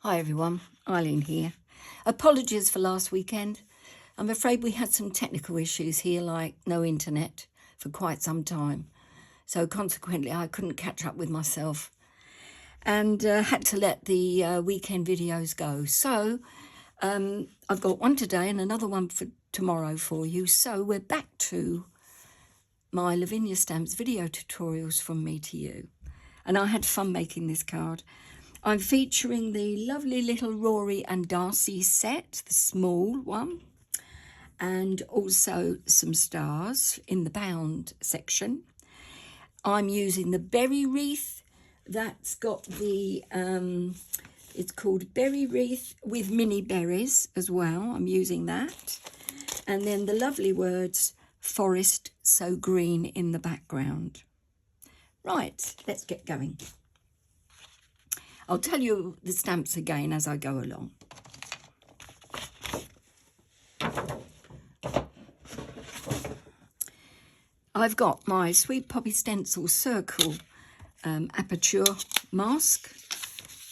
Hi everyone, Eileen here. Apologies for last weekend. I'm afraid we had some technical issues here, like no internet for quite some time. So consequently, I couldn't catch up with myself and had to let the weekend videos go. So I've got one today and another one for tomorrow for you. So we're back to my Lavinia stamps video tutorials from me to you. And I had fun making this card. I'm featuring the lovely little Rory and Darcy set, the small one, and also some stars in the bound section. I'm using the berry wreath. That's got the, it's called berry wreath with mini berries as well. I'm using that. And then the lovely words, forest so green in the background. Right, let's get going. I'll tell you the stamps again as I go along. I've got my Sweet Poppy Stencil Circle aperture mask,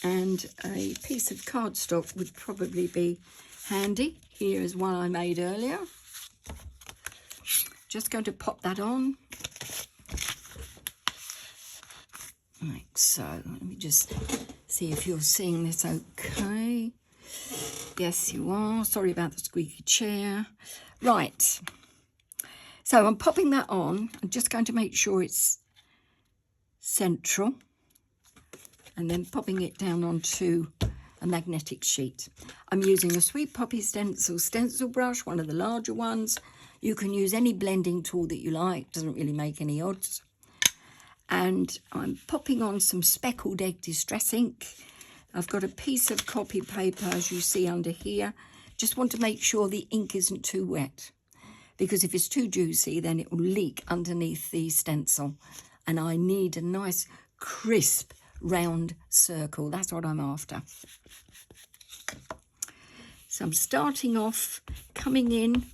and a piece of cardstock would probably be handy. Here is one I made earlier. Just going to pop that on. Like so. Let me just see if you're seeing this okay. Yes, you are. Sorry about the squeaky chair. Right. So I'm popping that on. I'm just going to make sure it's central. And then popping it down onto a magnetic sheet. I'm using a Sweet Poppy stencil brush, one of the larger ones. You can use any blending tool that you like. Doesn't really make any odds. And I'm popping on some speckled egg distress ink. I've got a piece of copy paper, as you see under here. Just want to make sure the ink isn't too wet, because if it's too juicy, then it will leak underneath the stencil. And I need a nice, crisp, round circle. That's what I'm after. So I'm starting off, coming in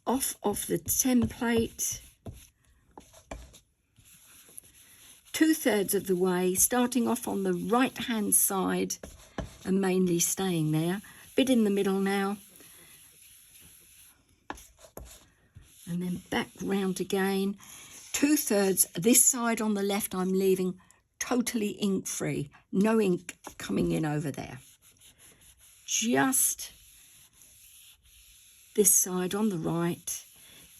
off of the template, 2/3 of the way, starting off on the right hand side and mainly staying there. Bit in the middle now, and then back round again. 2/3 this side on the left I'm leaving totally ink free, no ink coming in over there. Just this side on the right,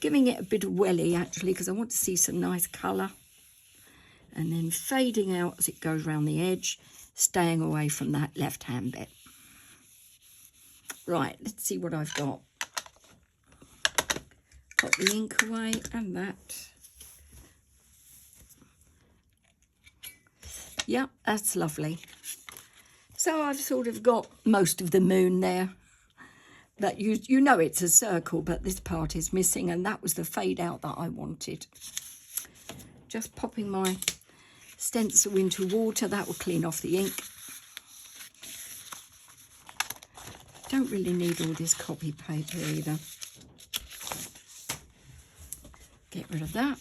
giving it a bit of welly actually, because I want to see some nice colour. And then fading out as it goes around the edge, staying away from that left-hand bit. Right, let's see what I've got. Pop the ink away and that. Yep, that's lovely. So I've sort of got most of the moon there. That you know it's a circle, but this part is missing, and that was the fade out that I wanted. Just popping my stencil into water, that will clean off the ink. Don't really need all this copy paper either. Get rid of that.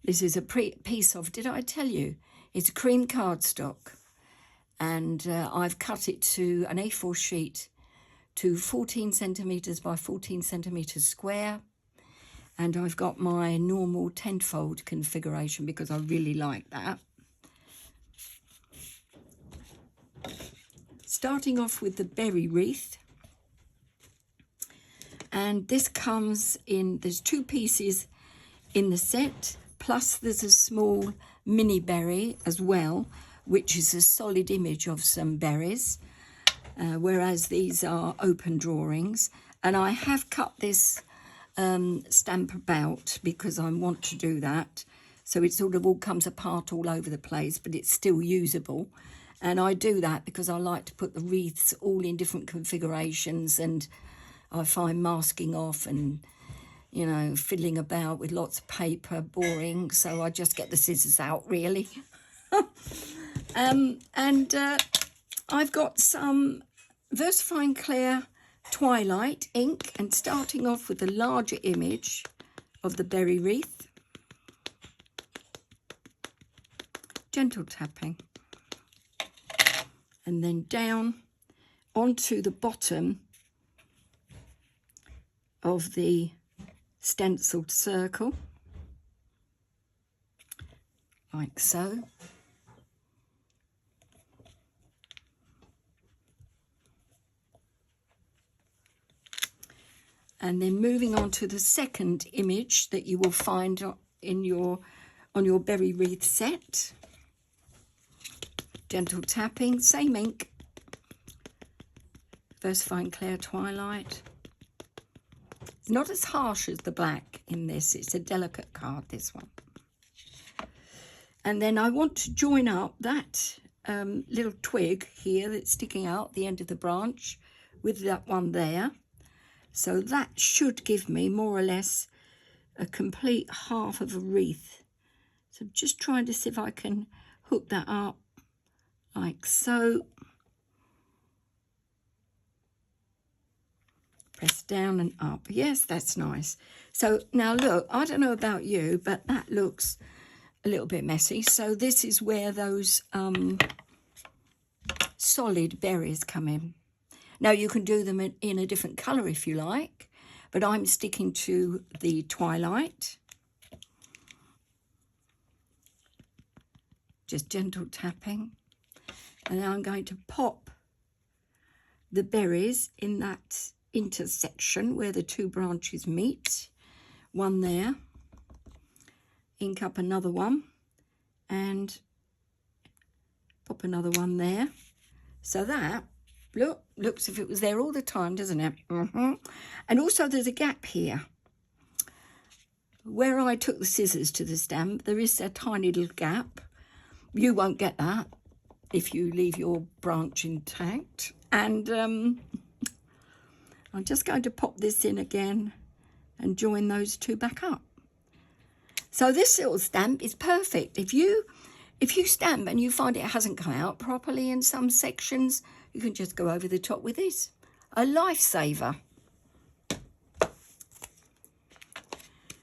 This is a piece of, did I tell you? It's cream cardstock, and I've cut it to an A4 sheet to 14 centimetres by 14 centimetres square. And I've got my normal 10-fold configuration because I really like that. Starting off with the berry wreath. And this comes in, there's 2 pieces in the set, plus there's a small mini berry as well, which is a solid image of some berries, whereas these are open drawings. And I have cut this stamp about because I want to do that, so it sort of all comes apart all over the place, but it's still usable. And I do that because I like to put the wreaths all in different configurations, and I find masking off and, you know, fiddling about with lots of paper boring, so I just get the scissors out really. I've got some VersaFine Clear Twilight ink, and starting off with the larger image of the berry wreath. gentle tapping. And then down onto the bottom of the stenciled circle, like so. And then moving on to the second image that you will find in on your berry wreath set. Gentle tapping, same ink. Versifying Clear Twilight. It's not as harsh as the black in this. It's a delicate card, this one. And then I want to join up that little twig here that's sticking out the end of the branch with that one there. So that should give me more or less a complete half of a wreath. So I'm just trying to see if I can hook that up like so. Press down and up. Yes, that's nice. So now look, I don't know about you, but that looks a little bit messy. So this is where those solid berries come in. Now you can do them in a different colour if you like, but I'm sticking to the twilight. Just gentle tapping. And now I'm going to pop the berries in that intersection where the two branches meet. One there. Ink up another one and pop another one there. So that looks as if it was there all the time, doesn't it? And also there's a gap here. Where I took the scissors to the stamp, there is a tiny little gap. You won't get that if you leave your branch intact. And I'm just going to pop this in again and join those two back up. So this little stamp is perfect. If you stamp and you find it hasn't come out properly in some sections, you can just go over the top with this. A lifesaver.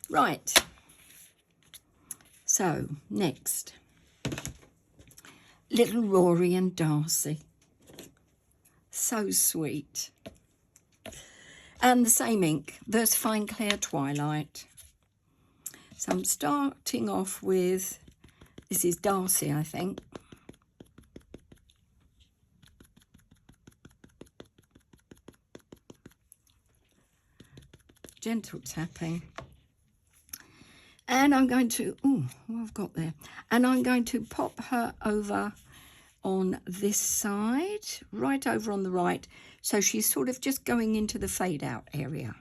Right. So, next. Little Rory and Darcy. So sweet. And the same ink, Versifying Clear Twilight. So I'm starting off with, this is Darcy, I think. Gentle tapping. And I'm going to, what I've got there. And I'm going to pop her over on this side, right over on the right. So she's sort of just going into the fade out area.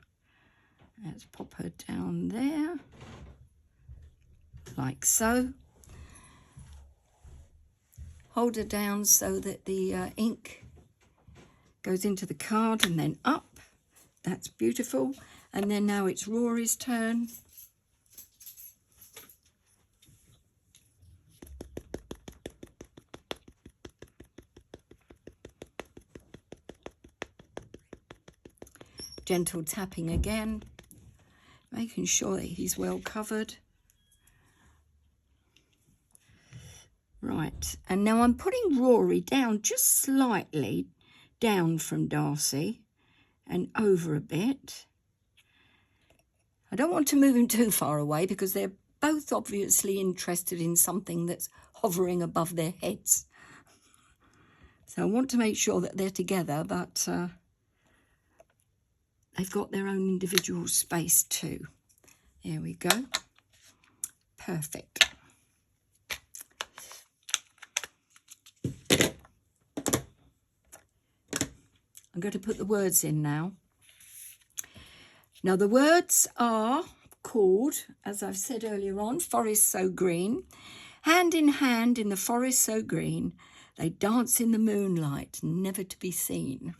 Let's pop her down there, like so. Hold her down so that the ink goes into the card and then up. That's beautiful. And then now it's Rory's turn. Gentle tapping again, making sure that he's well covered. Right, and now I'm putting Rory down just slightly down from Darcy and over a bit. I don't want to move him too far away because they're both obviously interested in something that's hovering above their heads. So I want to make sure that they're together, but they've got their own individual space too. There we go. Perfect. I'm going to put the words in now. Now the words are called, as I've said earlier on, Forest So Green. Hand in hand in the forest so green, they dance in the moonlight, never to be seen.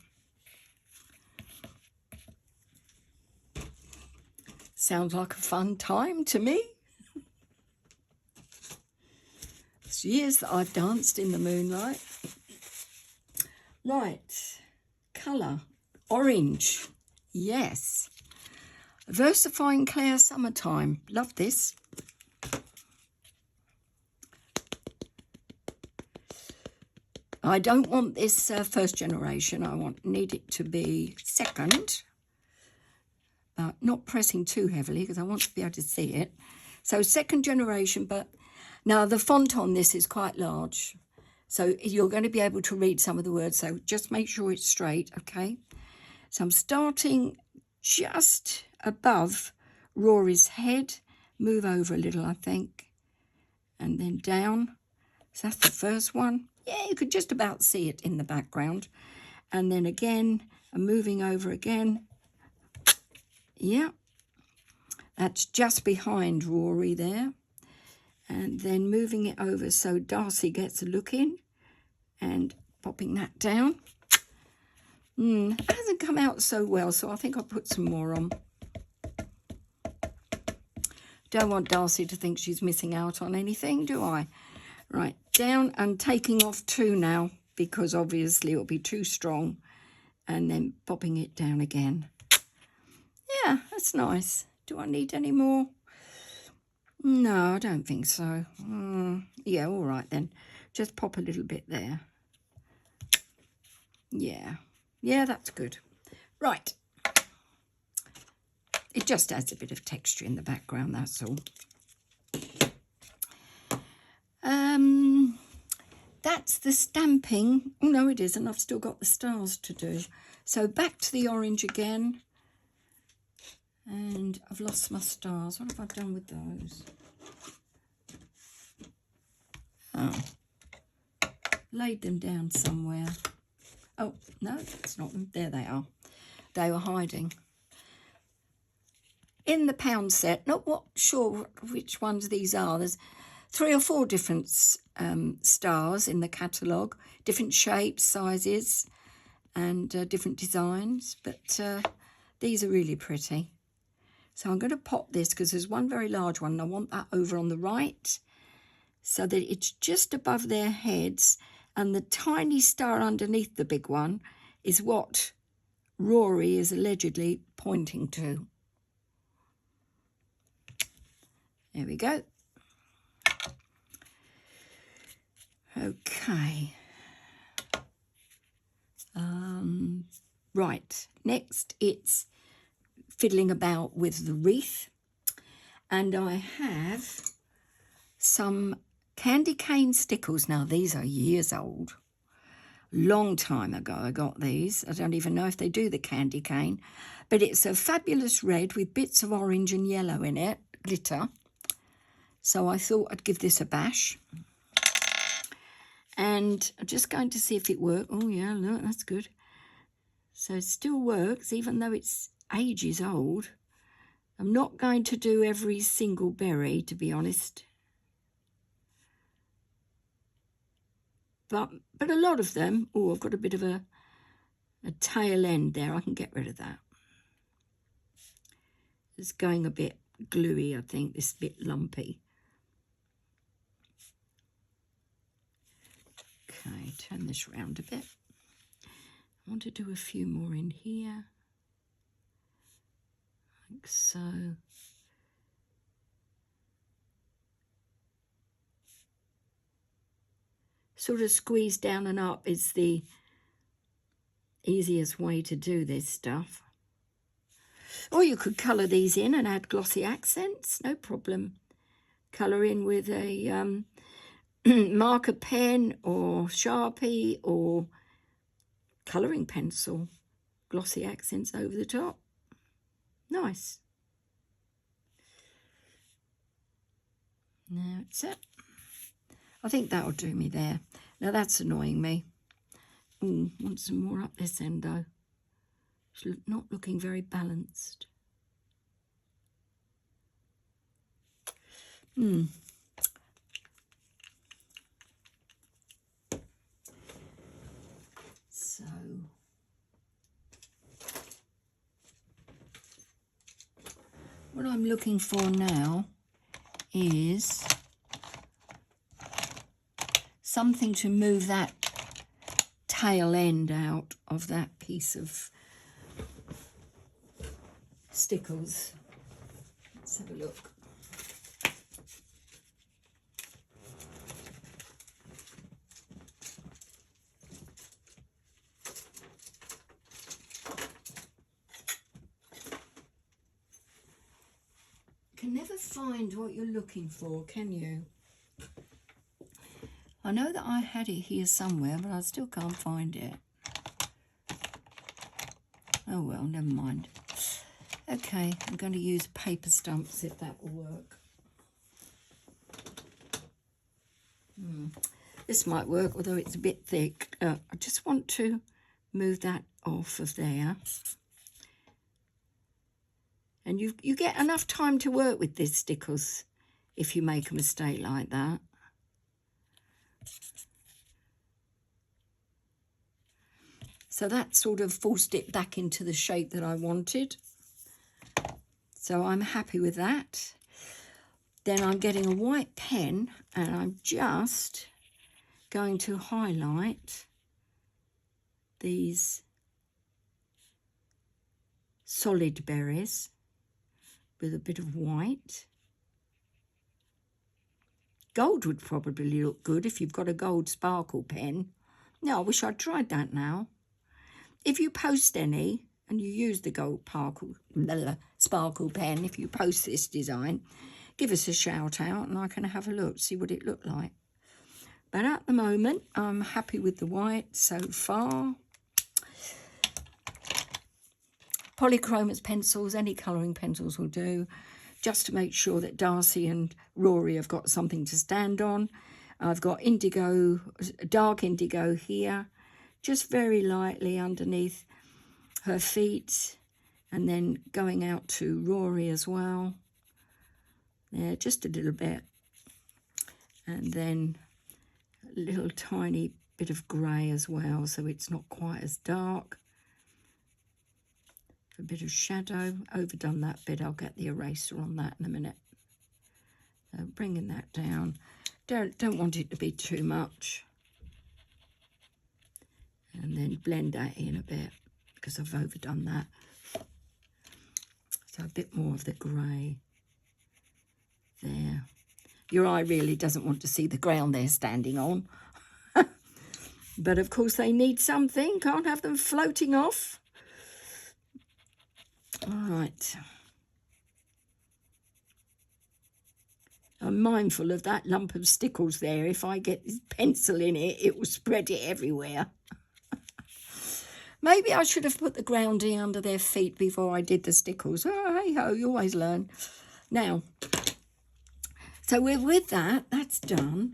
Sounds like a fun time to me. It's years that I've danced in the moonlight. Right, colour, orange, yes. Versifying Clear Summertime, love this. I don't want this first generation. Need it to be second, but not pressing too heavily because I want to be able to see it. So second generation, but now the font on this is quite large. So you're going to be able to read some of the words. So just make sure it's straight, okay? So I'm starting just above Rory's head. Move over a little, I think. And then down. So that's the first one. Yeah, you could just about see it in the background. And then again, I'm moving over again. Yeah. That's just behind Rory there. And then moving it over so Darcy gets a look in. And popping that down. It hasn't come out so well, so I think I'll put some more on. Don't want Darcy to think she's missing out on anything, do I? Right, down and taking off 2 now, because obviously it'll be too strong. And then popping it down again. Yeah, that's nice. Do I need any more? No, I don't think so. Yeah, all right then. Just pop a little bit there. Yeah. Yeah, that's good. Right. It just adds a bit of texture in the background, that's all. That's the stamping. Oh, no, it isn't. I've still got the stars to do. So back to the orange again. And I've lost my stars. What have I done with those? Oh. Laid them down somewhere. Oh, no, that's not them. There they are. They were hiding. In the pound set, not sure which ones these are. There's 3 or 4 different stars in the catalogue, different shapes, sizes, and different designs. But these are really pretty. So I'm going to pop this because there's one very large one. And I want that over on the right so that it's just above their heads. And the tiny star underneath the big one is what Rory is allegedly pointing to. There we go. Okay. Right. Next, it's fiddling about with the wreath. And I have some candy cane stickles. Now, these are years old. Long time ago I got these. I don't even know if they do the candy cane. But it's a fabulous red with bits of orange and yellow in it, glitter. So I thought I'd give this a bash. And I'm just going to see if it works. Oh, yeah, look, that's good. So it still works, even though it's ages old. I'm not going to do every single berry, to be honest. But a lot of them, oh, I've got a bit of a tail end there. I can get rid of that. It's going a bit gluey, I think, this bit lumpy. Okay, turn this round a bit. I want to do a few more in here. Like so. Sort of squeeze down and up is the easiest way to do this stuff. Or you could colour these in and add glossy accents, no problem. Colour in with a marker pen or Sharpie or colouring pencil. Glossy accents over the top. Nice. Now that's it. I think that'll do me there. Now that's annoying me. Oh, want some more up this end though. It's not looking very balanced. So what I'm looking for now is something to move that tail end out of that piece of stickles. Let's have a look. can never find what you're looking for, can you? I know that I had it here somewhere, but I still can't find it. Oh well, never mind. Okay, I'm going to use paper stumps if that will work. This might work, although it's a bit thick. I just want to move that off of there. And you get enough time to work with this stickers if you make a mistake like that. So that sort of forced it back into the shape that I wanted. So I'm happy with that. Then I'm getting a white pen and I'm just going to highlight these solid berries with a bit of white. Gold would probably look good if you've got a gold sparkle pen. No, I wish I'd tried that now. If you post any and you use the gold sparkle pen, if you post this design, give us a shout out and I can have a look, see what it looked like. But at the moment, I'm happy with the white so far. Polychromos pencils, any colouring pencils will do, just to make sure that Darcy and Rory have got something to stand on. I've got indigo, dark indigo here, just very lightly underneath her feet, and then going out to Rory as well. Yeah, just a little bit. And then a little tiny bit of grey as well, so it's not quite as dark. A bit of shadow, overdone that bit. I'll get the eraser on that in a minute. So bringing that down. Don't want it to be too much. And then blend that in a bit because I've overdone that. So a bit more of the grey there. Your eye really doesn't want to see the ground they're standing on. But of course they need something. Can't have them floating off. All right. I'm mindful of that lump of stickles there. If I get this pencil in it, it will spread it everywhere. Maybe I should have put the grounding under their feet before I did the stickles. Oh, hey-ho, you always learn. Now, so we're with that. That's done.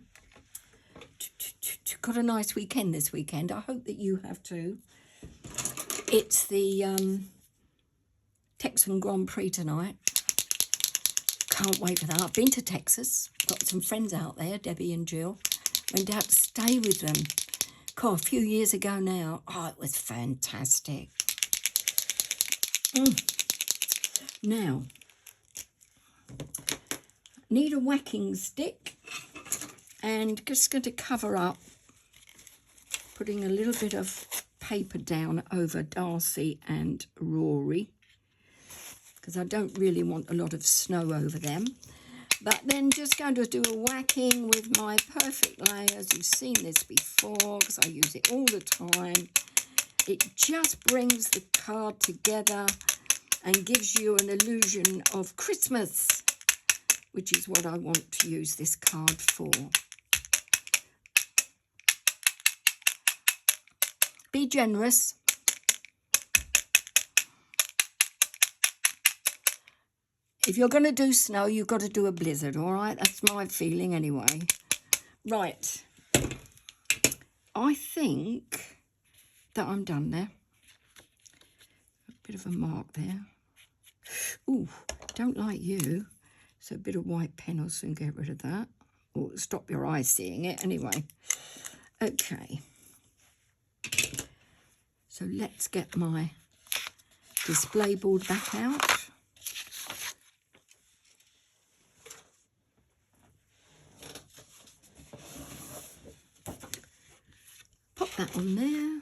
Got a nice weekend this weekend. I hope that you have too. It's the Texan Grand Prix tonight. Can't wait for that. I've been to Texas. Got some friends out there, Debbie and Jill. Went out to stay with them. God, a few years ago now. Oh, it was fantastic. Now, need a whacking stick. And just going to cover up, putting a little bit of paper down over Darcy and Rory, because I don't really want a lot of snow over them. But then just going to do a whacking with my perfect layers. You've seen this before because I use it all the time. It just brings the card together and gives you an illusion of Christmas, which is what I want to use this card for. Be generous. If you're going to do snow, you've got to do a blizzard, all right? That's my feeling anyway. Right. I think that I'm done there. A bit of a mark there. Ooh, don't like you. So a bit of white pen will soon get rid of that. Or stop your eyes seeing it anyway. Okay. So let's get my display board back out. Pop that on there.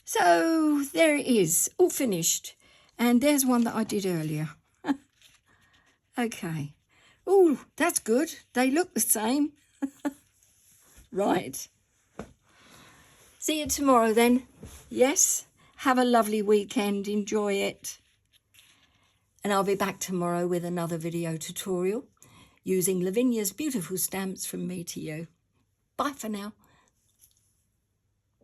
So there it is, all finished. And there's one that I did earlier. Okay. Oh, that's good. They look the same. Right. See you tomorrow then. Yes. Have a lovely weekend. Enjoy it. And I'll be back tomorrow with another video tutorial using Lavinia's beautiful stamps from me to you. Bye for now.